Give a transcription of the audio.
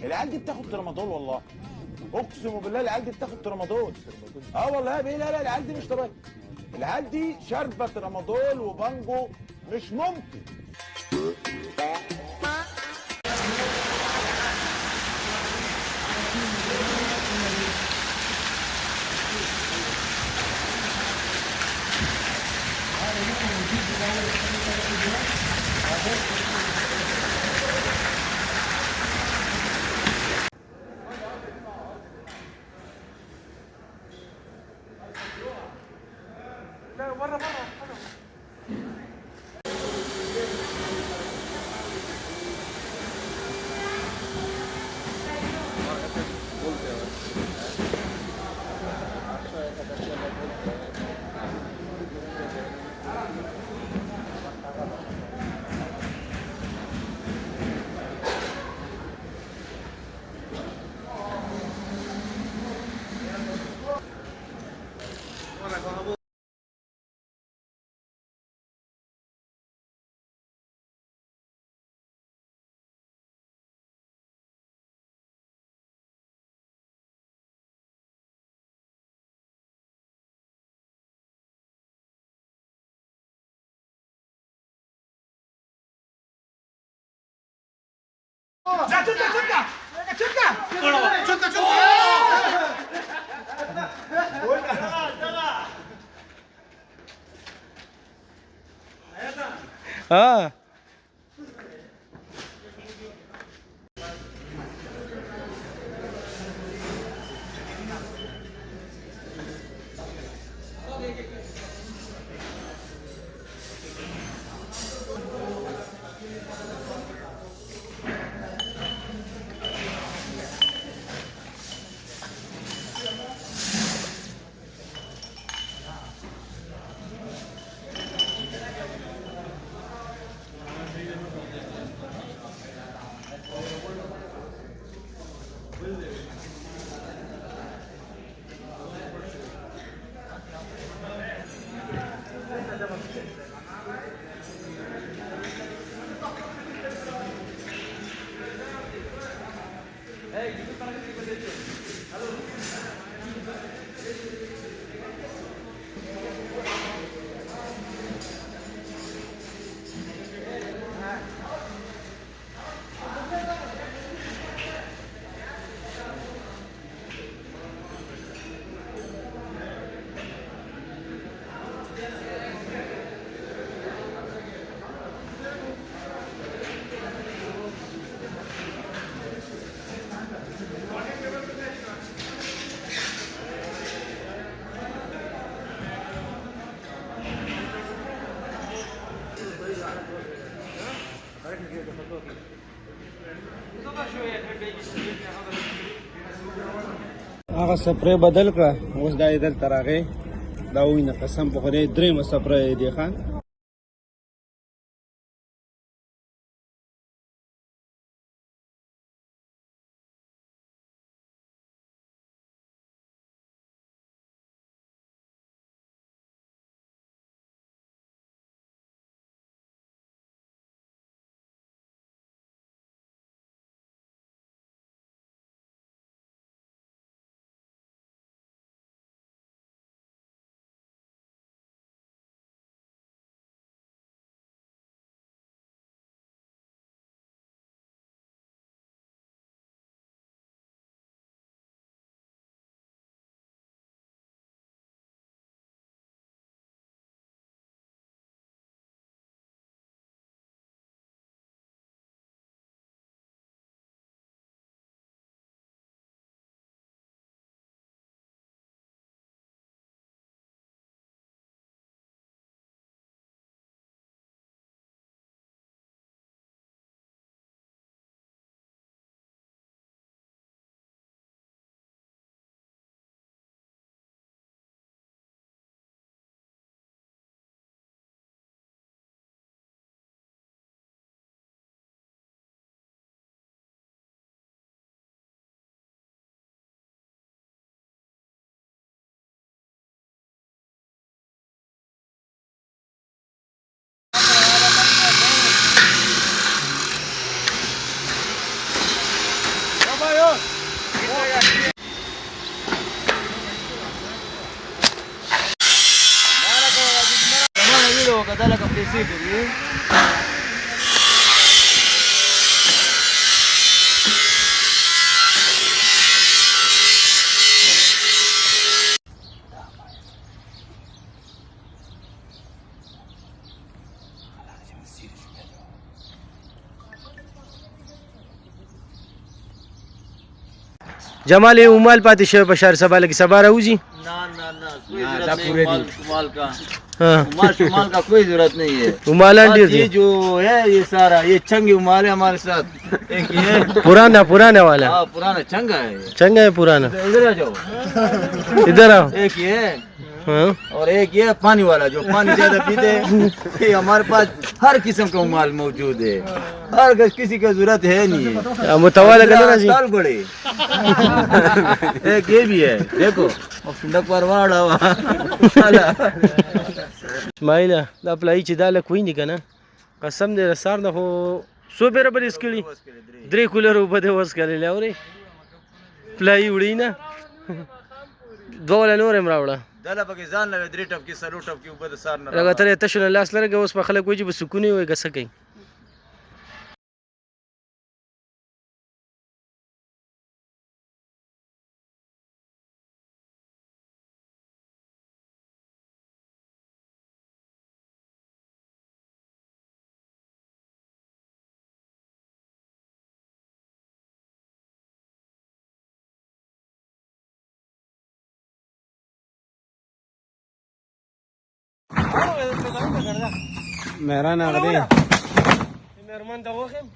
العيال دي بتاخد ترامادول والله. اقسم بالله العيال دي بتاخد ترامادول. اه والله يا بيه، لا لا العيال دي مش طبيعيه. العيال دي شاربه ترامادول وبانجو، مش ممكن. لا بره بره. 자, 쳤다, 쳤다! 쳤다! 쳤다, 쳤다! اه هغه سپری بدل کړه اوس دا یې دلته راغی دا وینه قسم په خدای درېیمه سپری دی ښه بدل لك بتسيبه جمال ومال پاتې شوی په شهر سبا لګي سبا راوځي ना पूरे माल का ها माल का कोई जरूरत नहीं है ومالان ډیر ये دي जो है ये सारा ये चंगी माल है हमारे साथ एक ये पुराना वाला हाँ पुराना चंगा है चंगा है पुराना इधर आ जाओ इधर आओ एक ये हाँ और एक ये पानी वाला जो पानी ज्यादा पीते हैं ये हमारे पास हर किस्म का माल मौजूद है हर किसी का जरूरत है नहीं है متواله کنه راځي दाल बड़े एक ये भी है देखो और सुंदर परवाड़ा वाला اسماعیل دا پلای چې دا لکوي نه کنه قسم دې سار نه خو سو بیره بل اسکلی درې کولر په دې وس کړي لوري پلای وړي نه دوله نور امراوړه دله پکې ځان لوي درې ټپ کې سلو ټپ کې وبد سار نه لکه ترې تشنه لاس لرګه اوس په خلک وایي چې سکونی وي غسه کوي مهران اغلی مهرمان دا وخم